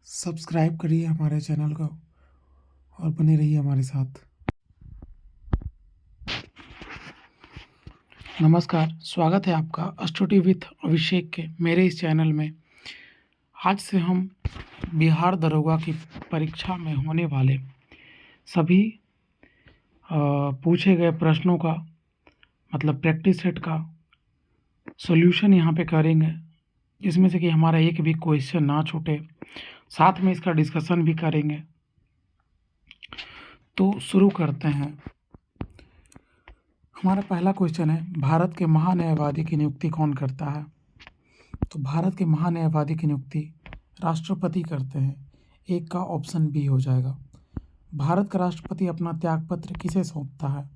Subscribe करिए हमारे channel को और बने रहिए हमारे साथ। नमस्कार, स्वागत है आपका स्टडी विथ अभिषेक के मेरे इस चैनल में। आज से हम बिहार दरोगा की परीक्षा में होने वाले सभी पूछे गए प्रश्नों का मतलब प्रैक्टिस सेट का सॉल्यूशन यहाँ पे करेंगे, जिसमें से कि हमारा एक भी क्वेश्चन ना छूटे। साथ में इसका डिस्कशन भी करेंगे। तो शुरू करते हैं। हमारा पहला क्वेश्चन है, भारत के महान्यायवादी की नियुक्ति कौन करता है? तो भारत के महान्यायवादी की नियुक्ति राष्ट्रपति करते हैं। एक का ऑप्शन बी हो जाएगा। भारत का राष्ट्रपति अपना त्यागपत्र किसे सौंपता है?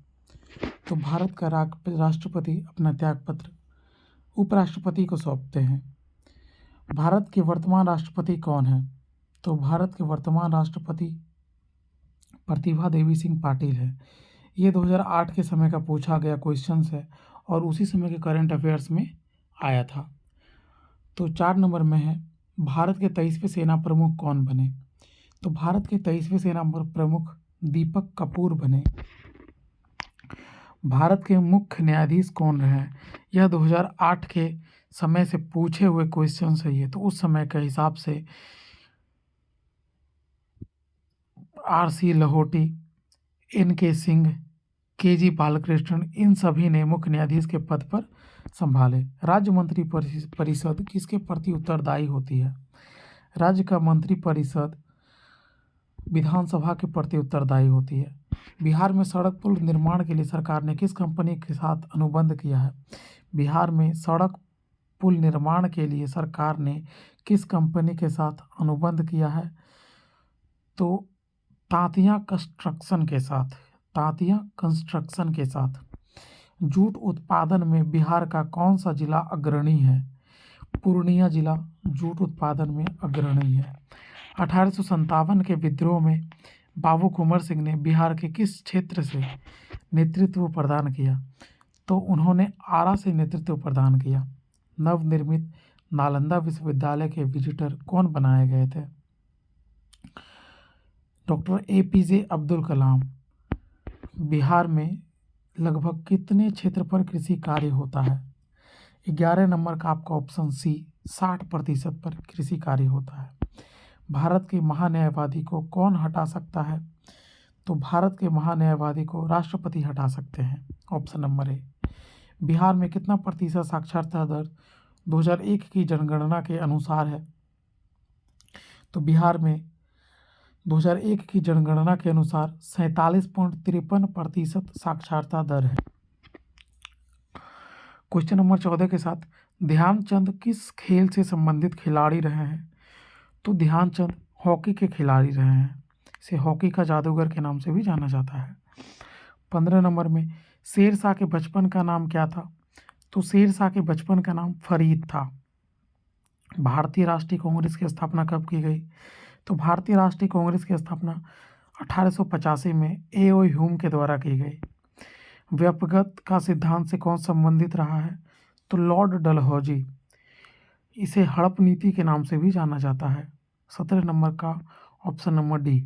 तो भारत का राष्ट्रपति अपना त्यागपत्र उपराष्ट्रपति को सौंपते हैं। भारत के वर्तमान राष्ट्रपति कौन है? तो भारत के वर्तमान राष्ट्रपति प्रतिभा देवी सिंह पाटिल है। ये 2008 के समय का पूछा गया क्वेश्चन है और उसी समय के करंट अफेयर्स में आया था। तो 4 नंबर में है, भारत के 23वें सेना प्रमुख कौन बने? तो भारत के 23वें सेना प्रमुख दीपक कपूर बने। भारत के मुख्य न्यायाधीश कौन रहे? यह 2008 के समय से पूछे हुए क्वेश्चन है ये, तो उस समय के हिसाब से R C. Lahoti, N.K. Singh, K G. Balakrishnan, इन सभी ने मुख्य न्यायाधीश के पद पर संभाले। राज्य मंत्री परिषद किसके प्रति उत्तरदायी होती है? राज्य का मंत्री परिषद विधानसभा के प्रति उत्तरदायी होती है। बिहार में सड़क पुल निर्माण के लिए सरकार ने किस कंपनी के साथ अनुबंध किया है? बिहार में सड़क पुल निर्माण के लिए सरकार ने किस कंपनी के साथ अनुबंध किया है? तो तांतिया कंस्ट्रक्शन के साथ। जूट उत्पादन में बिहार का कौन सा जिला अग्रणी है? पूर्णिया जिला जूट उत्पादन में अग्रणी है। 1857 के विद्रोह में बाबू कुंवर सिंह ने बिहार के किस क्षेत्र से नेतृत्व प्रदान किया? तो उन्होंने आरा से नेतृत्व प्रदान किया। नवनिर्मित नालंदा विश्वविद्यालय के विजिटर कौन बनाए गए थे? Doctor APJ Abdul Kalam. बिहार में लगभग कितने क्षेत्र पर कृषि कार्य होता है? 11 नंबर का आपका ऑप्शन सी 60% पर कृषि कार्य होता है। भारत के महान्यायवादी को कौन हटा सकता है? तो भारत के महान्यायवादी को राष्ट्रपति हटा सकते हैं। ऑप्शन नंबर ए। बिहार में कितना प्रतिशत साक्षरता दर 2001 की जनगणना के अनुसार है? तो बिहार में 2001 की जनगणना के अनुसार 47.53% साक्षरता दर है। क्वेश्चन नंबर 14 के साथ, ध्यानचंद किस खेल से संबंधित खिलाड़ी रहे हैं? तो ध्यानचंद हॉकी के खिलाड़ी रहे हैं। इसे हॉकी का जादूगर के नाम से भी जाना जाता है। 15 नंबर में, शेरशाह के बचपन का नाम क्या था? तो शेरशाह के बचपन का नाम फरीद था। भारतीय राष्ट्रीय कांग्रेस की स्थापना कब की गई? तो भारतीय राष्ट्रीय कांग्रेस की स्थापना 1885 में A.O. ह्यूम के द्वारा की गई। व्यपगत का सिद्धांत से कौन संबंधित रहा है? तो लॉर्ड डलहौजी। इसे हड़प नीति के नाम से भी जाना जाता है। 17 नंबर का ऑप्शन नंबर डी।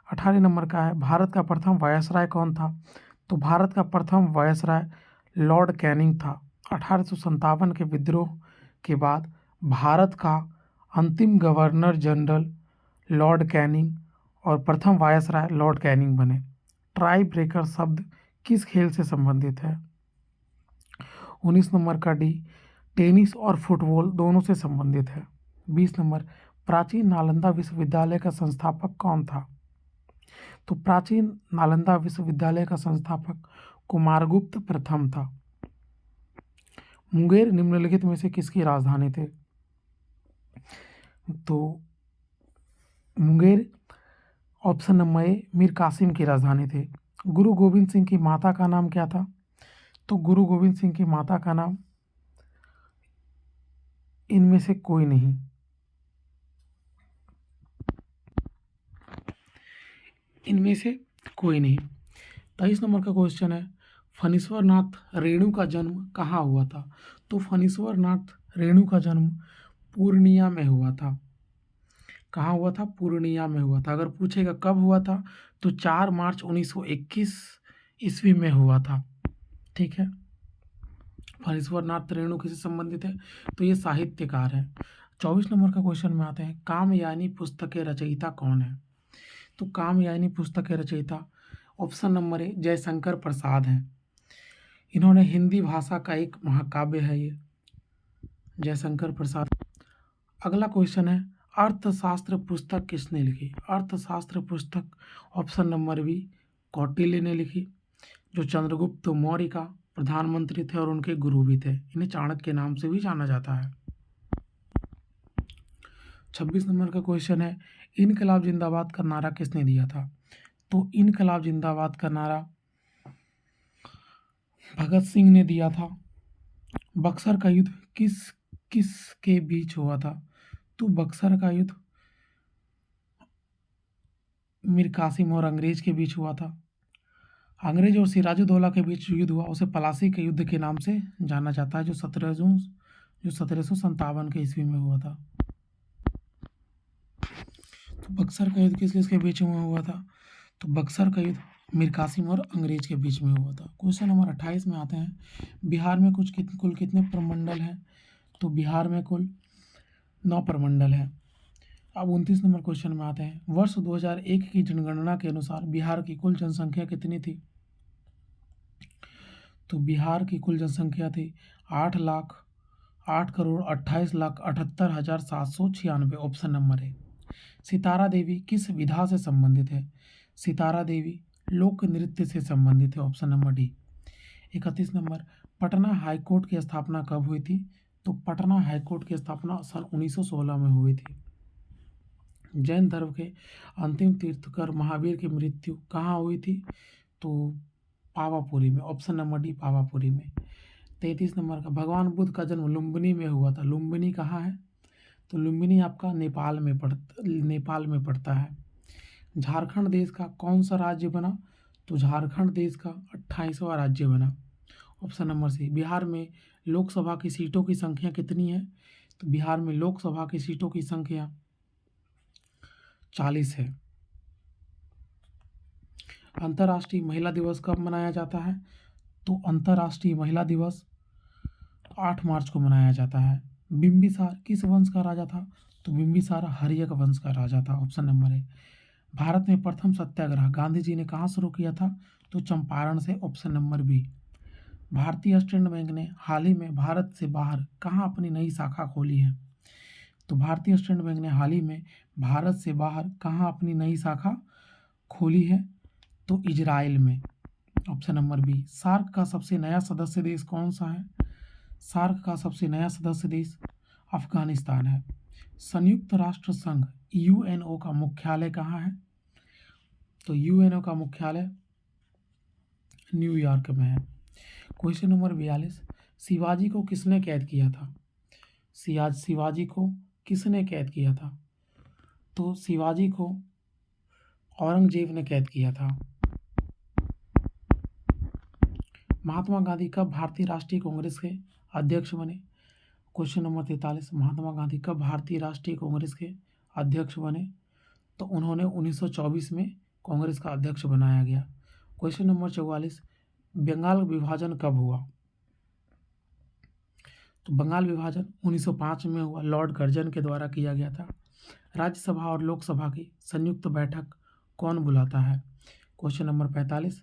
18 नंबर का है, भारत का प्रथम वायसराय कौन था? तो भारत का प्रथम वायसराय लॉर्ड कैनिंग था। 1857 के विद्रोह के बाद भारत का अंतिम गवर्नर जनरल लॉर्ड कैनिंग और प्रथम वायसराय लॉर्ड कैनिंग बने। ट्राई ब्रेकर शब्द किस खेल से संबंधित है? 19 नंबर का डी, टेनिस और फुटबॉल दोनों से संबंधित है। 20 नंबर, प्राचीन नालंदा विश्वविद्यालय का संस्थापक कौन था? तो प्राचीन नालंदा विश्वविद्यालय का संस्थापक कुमारगुप्त प्रथम था। मुंगेर निम्नलिखित में से किसकी राजधानी थे? तो Munger option number A Mir Qasim की राजधानी थी। गुरु गोविंद सिंह की माता का नाम क्या था? तो गुरु गोविंद सिंह की माता का नाम इनमें से कोई नहीं। इनमें से कोई नहीं। 23 नंबर का क्वेश्चन है, फणीश्वर नाथ रेणु का जन्म कहाँ हुआ था? तो फणीश्वर नाथ रेणु का जन्म पूर्णिया में हुआ था। कहाँ हुआ था? पूर्णिया में हुआ था। अगर पूछेगा कब हुआ था तो 4 मार्च 1921 ईस्वी में हुआ था। ठीक है। फणीश्वर नाथ रेणु किससे संबंधित है? तो ये साहित्यकार है। 24 नंबर का क्वेश्चन में आते हैं, कामयानी पुस्तक के रचयिता कौन है? तो कामयानी पुस्तक के रचयिता ऑप्शन नंबर ए जयशंकर प्रसाद हैं। इन्होंने हिंदी भाषा का एक महाकाव्य है ये, जयशंकर प्रसाद। अगला क्वेश्चन है, अर्थशास्त्र पुस्तक किसने लिखी? अर्थशास्त्र पुस्तक ऑप्शन नंबर बी कौटिल्य ने लिखी, जो चंद्रगुप्त मौर्य का प्रधानमंत्री थे और उनके गुरु भी थे। इन्हें चाणक्य के नाम से भी जाना जाता है। 26 नंबर का क्वेश्चन है, इनकलाब जिंदाबाद का नारा किसने दिया था? तो इनकलाब जिंदाबाद का नारा भगत सिंह ने दिया था। बक्सर का युद्ध किस किस के बीच हुआ था? तो बक्सर का युद्ध मीर कासिम और अंग्रेज के बीच हुआ था। अंग्रेज और सिराजुद्दौला के बीच युद्ध हुआ, उसे पलासी के युद्ध के नाम से जाना जाता है, जो 1757 के ईस्वी में हुआ था। तो बक्सर का युद्ध किस किस के बीच में हुआ था? तो बक्सर का युद्ध मीर कासिम और अंग्रेज के बीच में हुआ था। क्वेश्चन नंबर 28 में आते हैं, बिहार में कुल कितने प्रमंडल हैं? तो बिहार में कुल 9 प्रमंडल हैं। अब 29 नंबर क्वेश्चन में आते हैं, वर्ष 2001 की जनगणना के अनुसार बिहार की कुल जनसंख्या कितनी थी? तो बिहार की कुल जनसंख्या थी 8,28,78,78,796। ऑप्शन नंबर है। सितारा देवी किस विधा से संबंधित है? सितारा देवी लोक नृत्य से संबंधित है। Option number D. 31 number, Patna high court की स्थापना कब हुई थी? तो पटना हाईकोर्ट की स्थापना सन 1916 में हुई थी। जैन धर्म के अंतिम तीर्थकर महावीर की मृत्यु कहाँ हुई थी? तो पावापुरी में। ऑप्शन नंबर डी पावापुरी में। 33 नंबर का, भगवान बुद्ध का जन्म लुम्बिनी में हुआ था। लुम्बिनी कहाँ है? तो लुम्बिनी आपका नेपाल में पड़ता है। झारखंड देश का कौन सा राज्य बना? तो झारखंड देश का 28वां राज्य बना। ऑप्शन नंबर सी। बिहार में लोकसभा की सीटों की संख्या कितनी है? तो बिहार में लोकसभा की सीटों की संख्या 40 है। अंतर्राष्ट्रीय महिला दिवस कब मनाया जाता है? तो अंतर्राष्ट्रीय महिला दिवस 8 मार्च को मनाया जाता है। बिंबिसार किस वंश का राजा था? तो बिंबिसार हर्यक वंश का राजा था। ऑप्शन नंबर है। भारत में प्रथम सत्याग्रह गांधी जी ने कहाँ शुरू किया था? तो चंपारण से। Option number B. Bharatiya State Bank ने हाल ही में भारत से बाहर कहाँ अपनी नई शाखा खोली है? तो भारतीय स्टेट बैंक ने हाल ही में भारत से बाहर कहाँ अपनी नई शाखा खोली है? तो इजराइल में। Option number B. सार्क का सबसे नया सदस्य देश कौन सा है? सार्क का सबसे नया सदस्य देश अफगानिस्तान है। संयुक्त राष्ट्र संघ यूएनओ का मुख्यालय कहाँ है? तो यूएनओ का मुख्यालय न्यूयॉर्क में है। क्वेश्चन नंबर 42, शिवाजी को किसने कैद किया था? शिवाजी को किसने कैद किया था? तो शिवाजी को औरंगजेब ने कैद किया था। महात्मा गांधी कब भारतीय राष्ट्रीय कांग्रेस के अध्यक्ष बने? क्वेश्चन नंबर 43, महात्मा गांधी कब भारतीय राष्ट्रीय कांग्रेस के अध्यक्ष बने? तो उन्होंने 1924 में कांग्रेस का अध्यक्ष बनाया गया। क्वेश्चन नंबर 44, बंगाल विभाजन कब हुआ? तो बंगाल विभाजन 1905 में हुआ, लॉर्ड कर्जन के द्वारा किया गया था। राज्यसभा और लोकसभा की संयुक्त बैठक कौन बुलाता है? क्वेश्चन नंबर 45,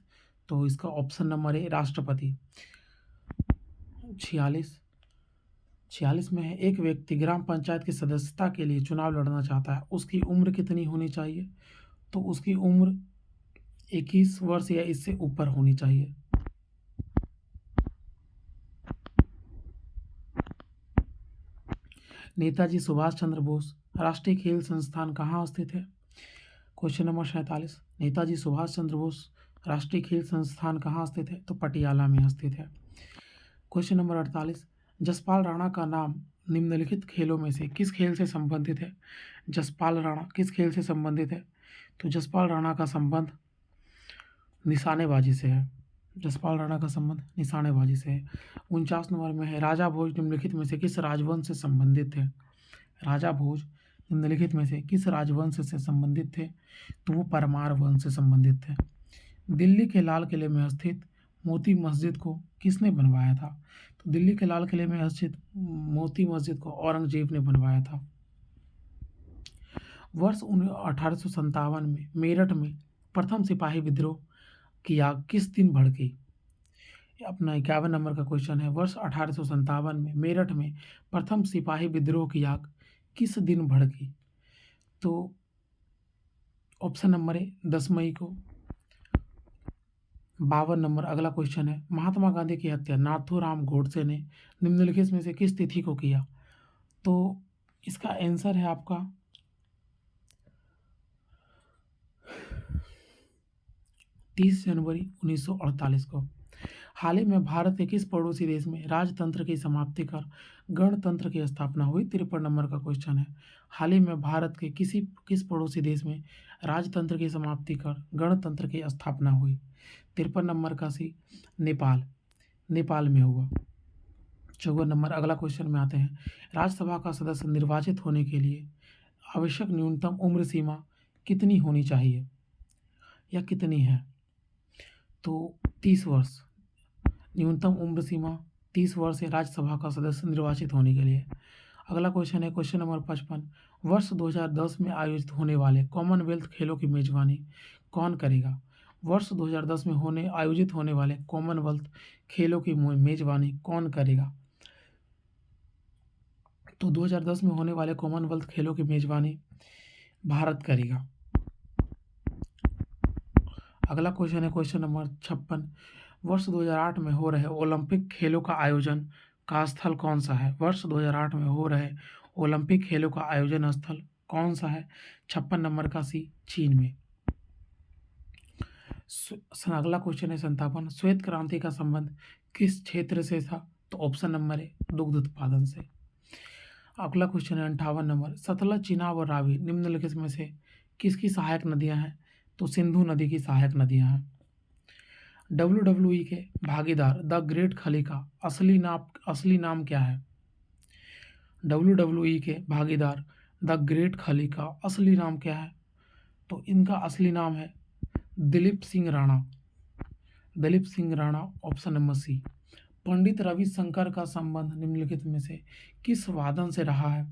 तो इसका ऑप्शन नंबर है राष्ट्रपति। 46 में है, एक व्यक्ति ग्राम पंचायत की सदस्यता के लिए चुनाव लड़ना चाहता है, उसकी उम्र कितनी होनी चाहिए? तो उसकी उम्र 21 वर्ष या इससे ऊपर होनी चाहिए। नेताजी सुभाष चंद्र बोस राष्ट्रीय खेल संस्थान कहाँ स्थित है? क्वेश्चन नंबर 47, नेताजी सुभाष चंद्र बोस राष्ट्रीय खेल संस्थान कहाँ स्थित है? तो पटियाला में स्थित है। क्वेश्चन नंबर 48, जसपाल राणा का नाम निम्नलिखित खेलों में से किस खेल से संबंधित है? जसपाल राणा किस खेल से संबंधित है? तो जसपाल राणा का संबंध निशानेबाजी से है। जसपाल राणा का संबंध निशानेबाजी से है। 49 नंबर में है, राजा भोज निम्नलिखित में से किस राजवंश से संबंधित है? राजा भोज निम्नलिखित में से किस राजवंश से संबंधित थे? तो वो परमार वंश से संबंधित थे। दिल्ली के लाल किले में स्थित मोती मस्जिद को किसने बनवाया था? तो दिल्ली के लाल किले में स्थित मोती मस्जिद को औरंगजेब ने बनवाया था। वर्ष 1857 में मेरठ में प्रथम सिपाही विद्रोह की आग किस दिन भड़की? अपना 51 नंबर का क्वेश्चन है। वर्ष 1857 में मेरठ में प्रथम सिपाही विद्रोह की आग किस दिन भड़की? तो ऑप्शन नंबर है 10 मई को। 52 नंबर अगला क्वेश्चन है। महात्मा गांधी की हत्या नाथूराम गोडसे ने निम्नलिखित में से किस तिथि को किया? तो इसका आंसर है आपका 30 जनवरी 1948 को। हाल ही में भारत के किस पड़ोसी देश में राजतंत्र की समाप्ति कर गणतंत्र की स्थापना हुई? 53 नंबर का क्वेश्चन है। हाल ही में भारत के किस पड़ोसी देश में राजतंत्र की समाप्ति कर गणतंत्र की स्थापना हुई? 53 नंबर का सी नेपाल में हुआ। 54 नंबर अगला क्वेश्चन में आते हैं। राज्यसभा का सदस्य निर्वाचित होने के लिए आवश्यक न्यूनतम उम्र सीमा कितनी होनी चाहिए या कितनी है? तो 30 वर्ष। न्यूनतम उम्र सीमा 30 वर्ष है राज्यसभा का सदस्य निर्वाचित होने के लिए। अगला क्वेश्चन है क्वेश्चन नंबर 55। वर्ष 2010 में आयोजित होने वाले कॉमनवेल्थ खेलों की मेजबानी कौन करेगा? वर्ष 2010 में आयोजित होने वाले कॉमनवेल्थ खेलों की मेजबानी कौन करेगा? तो 2010 में होने वाले कॉमनवेल्थ खेलों की मेजबानी भारत करेगा। अगला क्वेश्चन है क्वेश्चन नंबर 56। वर्ष 2008 में हो रहे ओलंपिक खेलों का आयोजन का स्थल कौन सा है? वर्ष 2008 में हो रहे ओलंपिक खेलों का आयोजन स्थल कौन सा है? 56 नंबर का सी चीन में। अगला क्वेश्चन है 57। श्वेत क्रांति का संबंध किस क्षेत्र से था? तो ऑप्शन नंबर है दुग्ध उत्पादन से। अगला क्वेश्चन है 58 नंबर। सतलज, चिनाब और रावी निम्नलिखित में से किसकी सहायक नदियां हैं? तो सिंधु नदी की सहायक नदियां हैं। WWE के भागीदार द ग्रेट खली का असली नाम क्या है? WWE के भागीदार द ग्रेट खली का असली नाम क्या है? तो इनका असली नाम है Dilip Singh Rana. Option number c. Pandit Ravishankar का संबंध निम्नलिखित में से किस वादन से रहा है?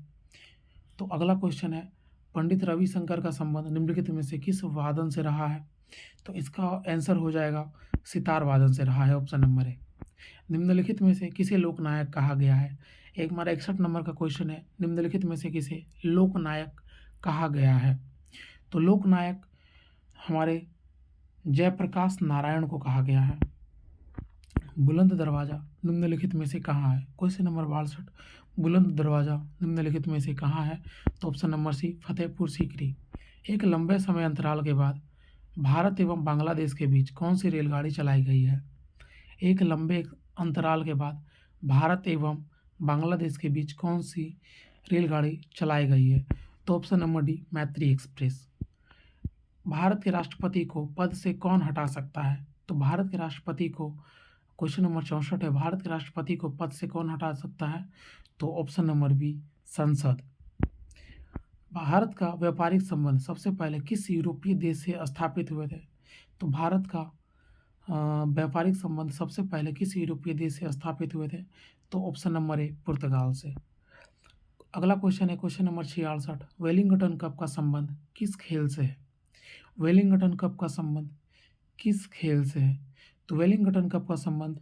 तो अगला क्वेश्चन है पंडित रविशंकर का संबंध निम्नलिखित में से किस वादन से रहा है? तो इसका आंसर हो जाएगा सितार वादन से रहा है। ऑप्शन नंबर है। निम्नलिखित में से किसे लोकनायक कहा गया है? एक हमारा 61 नंबर का क्वेश्चन है। निम्नलिखित में से किसे लोकनायक कहा गया है? तो लोकनायक हमारे जयप्रकाश नारायण को कहा गया है। बुलंद दरवाजा निम्नलिखित में से कहाँ है? Question number 62। बुलंद दरवाजा निम्नलिखित में से कहाँ है? तो option number C Fatehpur Sikri. एक लंबे समय अंतराल के बाद भारत एवं बांग्लादेश के बीच कौन सी रेलगाड़ी चलाई गई है? एक लंबे अंतराल के बाद भारत एवं बांग्लादेश के बीच कौन सी रेलगाड़ी चलाई गई है? तो ऑप्शन नंबर डी मैत्री एक्सप्रेस। भारत के राष्ट्रपति को पद से कौन हटा सकता है? तो भारत के राष्ट्रपति को क्वेश्चन नंबर 64 है। भारत के राष्ट्रपति को पद से कौन हटा सकता है? तो ऑप्शन नंबर बी संसद। भारत का व्यापारिक संबंध सबसे पहले किस यूरोपीय देश से स्थापित हुए थे? तो भारत का व्यापारिक संबंध सबसे पहले किस यूरोपीय देश से स्थापित हुए थे? तो ऑप्शन नंबर ए पुर्तगाल से। अगला क्वेश्चन है क्वेश्चन नंबर 66। वेलिंगटन कप का संबंध किस खेल से है? वेलिंगटन कप का संबंध किस खेल से है? तो वेलिंगटन कप का संबंध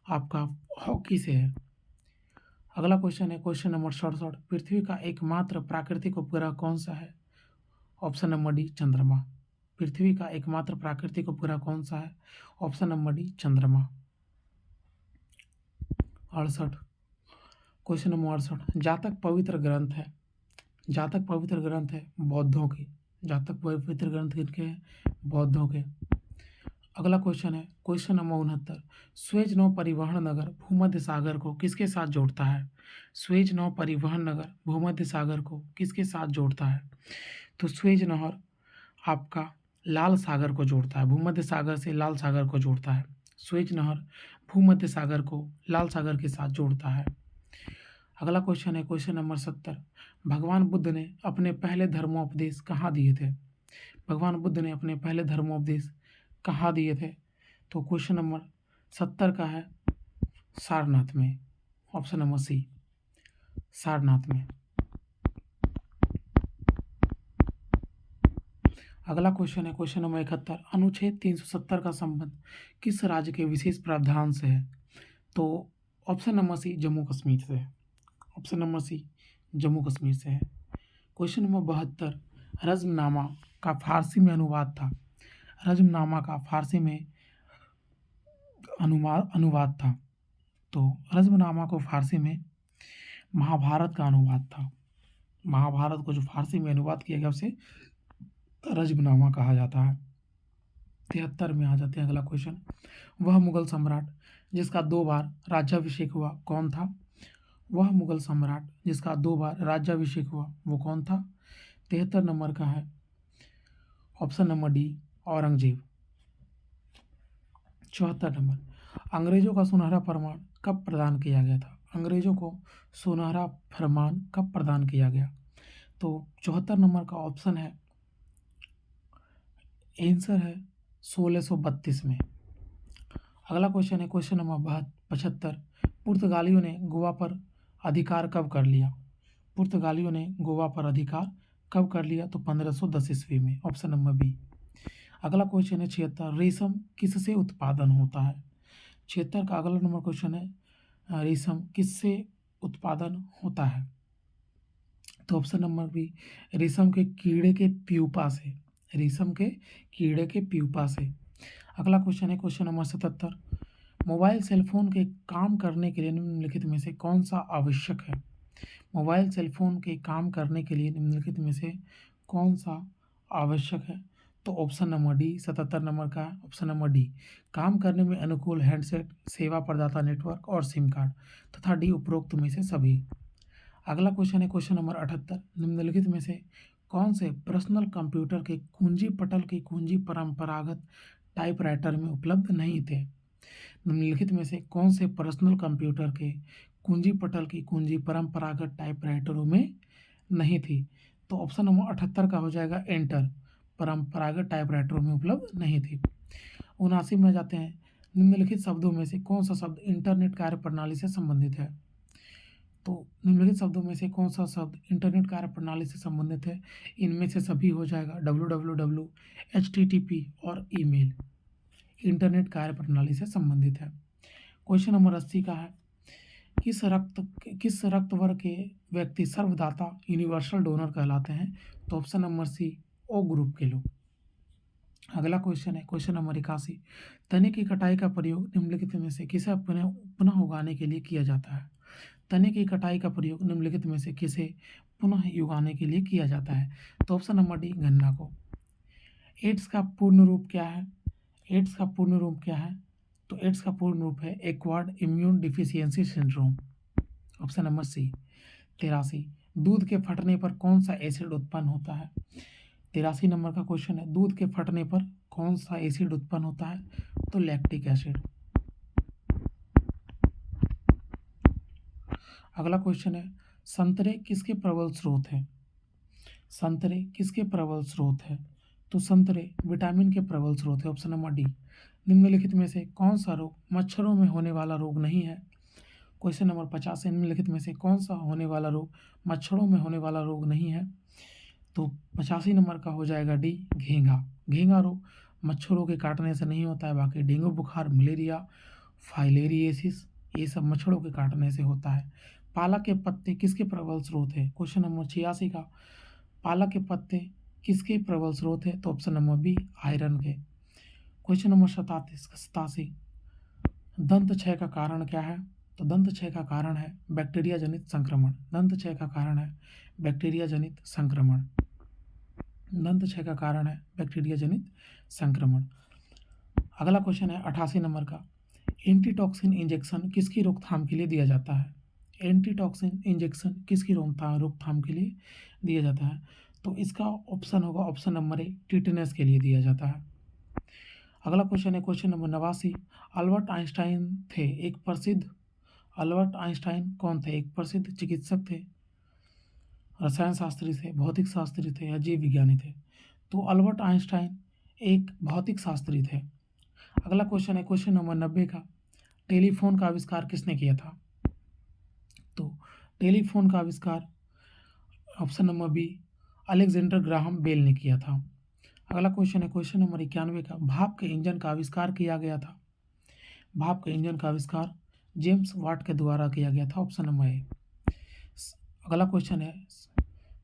आपका हॉकी से है। अगला क्वेश्चन है क्वेश्चन नंबर 67। पृथ्वी का एकमात्र प्राकृतिक उपग्रह कौन सा है? ऑप्शन नंबर डी चंद्रमा। पृथ्वी का एकमात्र प्राकृतिक उपग्रह कौन सा है? ऑप्शन नंबर डी चंद्रमा। 68। Question number 68। जातक पवित्र ग्रंथ है बौद्धों के। जातक पवित्र ग्रंथ किनके हैं? बौद्धों के। अगला क्वेश्चन है क्वेश्चन नंबर 69। स्वेज नौ परिवहन नगर भूमध्य सागर को किसके साथ जोड़ता है? स्वेज नौ परिवहन नगर भूमध्य सागर को किसके साथ जोड़ता है? तो स्वेज नहर आपका लाल सागर को जोड़ता है। भूमध्य सागर से लाल सागर को जोड़ता है। स्वेज नहर भूमध्य सागर को लाल सागर के साथ जोड़ता है। अगला क्वेश्चन है क्वेश्चन नंबर 70। भगवान बुद्ध ने अपने पहले धर्मोपदेश कहाँ दिए थे? भगवान बुद्ध ने अपने पहले धर्मोपदेश कहाँ दिए थे? तो क्वेश्चन नंबर 70 का है सारनाथ में, ऑप्शन नंबर सी, सारनाथ में। अगला क्वेश्चन है क्वेश्चन नंबर 71। अनुच्छेद 370 का संबंध किस राज्य के विशेष प्रावधान से है? तो option number C, Jammu Kashmir से है। Option number C, Jammu Kashmir से है। Question number 72। रज़्मनामा का फारसी में अनुवाद था। रज़्मनामा का फारसी में अनुवाद था। तो रज़्मनामा को फारसी में महाभारत का अनुवाद था। महाभारत को जो फारसी में अनुवाद किया गया उसे रज़्मनामा कहा जाता है। 73 में आ जाते हैं अगला क्वेश्चन। वह मुगल सम्राट जिसका 2 बार राज्याभिषेक हुआ कौन था? वह मुगल सम्राट जिसका 2 बार राज्याभिषेक हुआ वो कौन था? 73 नंबर का है option number D, Aurangzeb. 74 number. अंग्रेजों का सुनहरा फरमान कब प्रदान किया गया था? अंग्रेजों को सुनहरा फरमान कब प्रदान किया गया? तो 74 नंबर का ऑप्शन है, आंसर है 1632 में। अगला क्वेश्चन है क्वेश्चन नंबर 75। पुर्तगालियों ने गोवा पर अधिकार कब कर लिया? पुर्तगालियों ने गोवा पर अधिकार कब कर लिया? तो 1510 ईस्वी में, ऑप्शन नंबर बी। अगला क्वेश्चन है 76। रेशम किससे उत्पादन होता है? 76 का अगला नंबर क्वेश्चन है रेशम किससे उत्पादन होता है? तो ऑप्शन नंबर बी, रेशम के कीड़े के प्यूपा से। रेशम के कीड़े के प्यूपा से। अगला क्वेश्चन है question number 77। Mobile cell phone के काम करने के लिए निम्नलिखित में से कौन सा आवश्यक है? मोबाइल सेल फोन के काम करने के लिए निम्नलिखित में से कौन सा आवश्यक है? तो ऑप्शन नंबर डी, 77 नंबर का ऑप्शन नंबर डी, काम करने में अनुकूल हैंडसेट, सेवा प्रदाता नेटवर्क और सिम कार्ड, तथा डी, उपरोक्त में से सभी। अगला क्वेश्चन है क्वेश्चन नंबर 78। निम्नलिखित में से कौन से पर्सनल कंप्यूटर के कुंजी पटल की कुंजी परंपरागत टाइपराइटर में उपलब्ध नहीं थे? निम्नलिखित में से कौन से पर्सनल कंप्यूटर के कुंजी पटल की कुंजी परंपरागत टाइपराइटरों में नहीं थी? तो ऑप्शन नंबर 78 का हो जाएगा एंटर, परंपरागत टाइपराइटरों में उपलब्ध नहीं थी। 79 में जाते हैं। निम्नलिखित शब्दों में से कौन सा शब्द इंटरनेट कार्य प्रणाली से संबंधित है? तो निम्नलिखित शब्दों में से कौन सा शब्द इंटरनेट कार्य प्रणाली से संबंधित है? इनमें से सभी हो जाएगा www, HTTP और ईमेल इंटरनेट कार्य प्रणाली से संबंधित है। क्वेश्चन नंबर 80 का है किस रक्त वर्ग के व्यक्ति सर्वदाता यूनिवर्सल डोनर कहलाते हैं? तो option number C, O group के लोग। अगला क्वेश्चन है क्वेश्चन नंबर 81। तने की कटाई का प्रयोग निम्नलिखित में से किसे पुनः उगाने के लिए किया जाता है? तने की कटाई का प्रयोग निम्नलिखित में से किसे पुनः उगाने के लिए किया जाता है? तो ऑप्शन नंबर डी, गन्ना को। एड्स का पूर्ण रूप क्या है? एड्स का पूर्ण रूप क्या है? तो एड्स का पूर्ण रूप है acquired immune deficiency syndrome, option number C. 83। दूध के फटने पर कौन सा एसिड उत्पन्न होता है? 83 नंबर का क्वेश्चन है, दूध के फटने पर कौन सा एसिड उत्पन्न होता है? तो लैक्टिक एसिड। अगला क्वेश्चन है, संतरे किसके प्रबल स्रोत हैं? संतरे किसके प्रबल स्रोत है? तो संतरे विटामिन के प्रबल स्रोत है, ऑप्शन नंबर डी। निम्नलिखित में से कौन सा रोग मच्छरों में होने वाला रोग नहीं है? क्वेश्चन नंबर 50 है, निम्नलिखित में से कौन सा होने वाला रोग मच्छरों में होने वाला रोग नहीं है? तो 85 नंबर का हो जाएगा डी, घेंघा। घेंघा रोग मच्छरों के काटने से नहीं होता है, बाकी डेंगू बुखार, मलेरिया, फाइलेरिएसिस ये सब मच्छरों के काटने से होता है। पालक के पत्ते किसके प्रबल स्रोत है? क्वेश्चन नंबर 86 का, पालक के पत्ते किसके प्रबल स्रोत है? तो ऑप्शन नंबर बी, आयरन के। Question number 87। दंत क्षय का कारण क्या है? तो दंत क्षय का कारण है बैक्टीरिया जनित संक्रमण। दंत क्षय का कारण है बैक्टीरिया जनित संक्रमण। दंत क्षय का कारण है बैक्टीरिया जनित संक्रमण। अगला क्वेश्चन है 88 नंबर का, एंटीटॉक्सिन इंजेक्शन किसकी रोकथाम के लिए दिया जाता है? एंटीटॉक्सिन इंजेक्शन किसकी रोकथाम के लिए दिया जाता है? तो इसका ऑप्शन होगा ऑप्शन नंबर ए, टिटेनस के लिए दिया जाता है। अगला क्वेश्चन है क्वेश्चन नंबर 89। अल्बर्ट आइंस्टाइन थे एक प्रसिद्ध अल्बर्ट आइंस्टाइन कौन थे? एक प्रसिद्ध चिकित्सक थे, रसायन शास्त्री थे, भौतिक शास्त्री थे या जीव विज्ञानी थे? तो अल्बर्ट आइंस्टाइन एक भौतिक शास्त्री थे। अगला क्वेश्चन है क्वेश्चन नंबर 90 का, टेलीफोन का आविष्कार किसने किया था? तो टेलीफोन का आविष्कार option number B Alexander Graham Bell ने किया था। अगला क्वेश्चन है क्वेश्चन नंबर 91 का, भाप के इंजन का आविष्कार किया गया था? भाप के इंजन का आविष्कार जेम्स वाट के द्वारा किया गया था, ऑप्शन नंबर ए। अगला क्वेश्चन है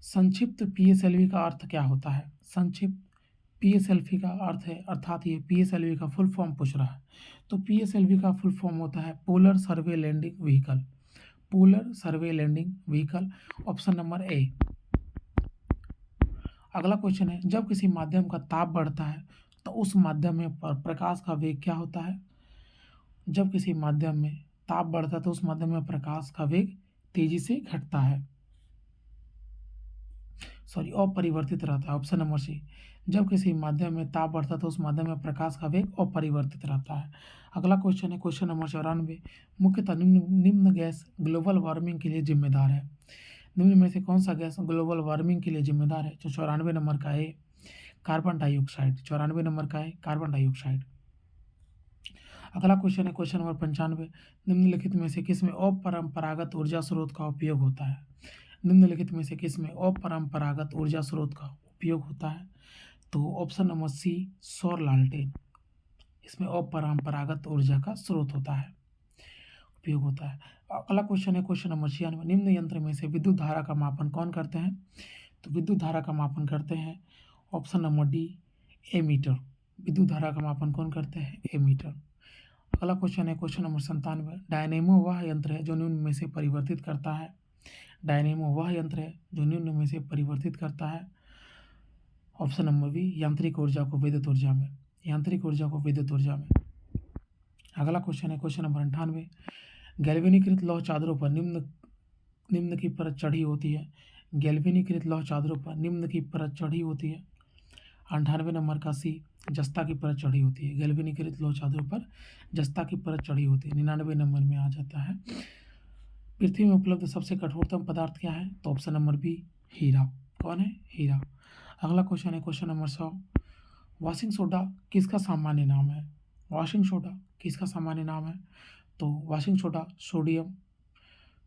संक्षिप्त पीएसएलवी का अर्थ क्या होता है? संक्षिप्त पीएसएलवी का अर्थ है, अर्थात ये पीएसएलवी का फुल फॉर्म पूछ रहा है। तो पीएसएलवी का फुल फॉर्म होता है polar survey landing vehicle. Polar survey landing vehicle, option number A. अगला क्वेश्चन है जब किसी माध्यम का ताप बढ़ता है तो उस माध्यम में प्रकाश का वेग क्या होता है? जब किसी माध्यम में ताप बढ़ता है तो उस माध्यम में प्रकाश का वेग तेजी से घटता है, अपरिवर्तित रहता है, ऑप्शन नंबर सी। जब किसी माध्यम में ताप बढ़ता है तो उस माध्यम में प्रकाश का वेग अपरिवर्तित रहता है। अगला क्वेश्चन है क्वेश्चन नंबर 94, मुख्यतः निम्न गैस ग्लोबल वार्मिंग के लिए जिम्मेदार है? निम्न में से कौन सा गैस ग्लोबल वार्मिंग के लिए जिम्मेदार है? तो 94 नंबर का है कार्बन डाइऑक्साइड। 94 नंबर का है कार्बन डाइऑक्साइड। अगला क्वेश्चन है क्वेश्चन नंबर 95, निम्नलिखित में से किस में अपरंपरागत ऊर्जा स्रोत का उपयोग होता है? निम्नलिखित में से किस में अपरंपरागत ऊर्जा स्रोत का उपयोग होता है? तो ऑप्शन नंबर सी सौर लालटेन, इसमें अपरंपरागत ऊर्जा का स्रोत होता है, उपयोग होता है। अगला क्वेश्चन है क्वेश्चन नंबर 96, निम्न यंत्र में से विद्युत धारा का मापन कौन करते हैं? तो विद्युत धारा का मापन करते हैं ऑप्शन नंबर डी एमीटर। विद्युत धारा का मापन कौन करते हैं? एमीटर। अगला क्वेश्चन है क्वेश्चन नंबर 97, डायनेमो वह यंत्र है जो निम्न में से परिवर्तित करता है? डायनेमो वह यंत्र है जो निम्न में से परिवर्तित करता है, ऑप्शन नंबर बी यांत्रिक ऊर्जा को विद्युत ऊर्जा में, यांत्रिक ऊर्जा को विद्युत ऊर्जा में। अगला क्वेश्चन है क्वेश्चन नंबर 98, गैल्वेनीकृत लौह चादरों पर निम्न की परत चढ़ी होती है? गैल्वेनीकृत लौह चादरों पर निम्न की परत चढ़ी होती है? 98 नंबर का सी जस्ता की परत चढ़ी होती है। गैल्वेनीकृत लौह चादरों पर जस्ता की परत चढ़ी होती है, 99 नंबर में आ जाता है। पृथ्वी में उपलब्ध सबसे कठोरतम पदार्थ क्या है? तो ऑप्शन नंबर बी हीरा। कौन है? हीरा। अगला क्वेश्चन है क्वेश्चन नंबर 100, वॉशिंग सोडा किसका सामान्य नाम है? वॉशिंग सोडा किसका सामान्य नाम है? तो वॉशिंग सोडा सोडियम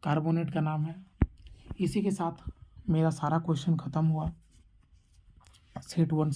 कार्बोनेट का नाम है। इसी के साथ मेरा सारा क्वेश्चन खत्म हुआ। सेट 1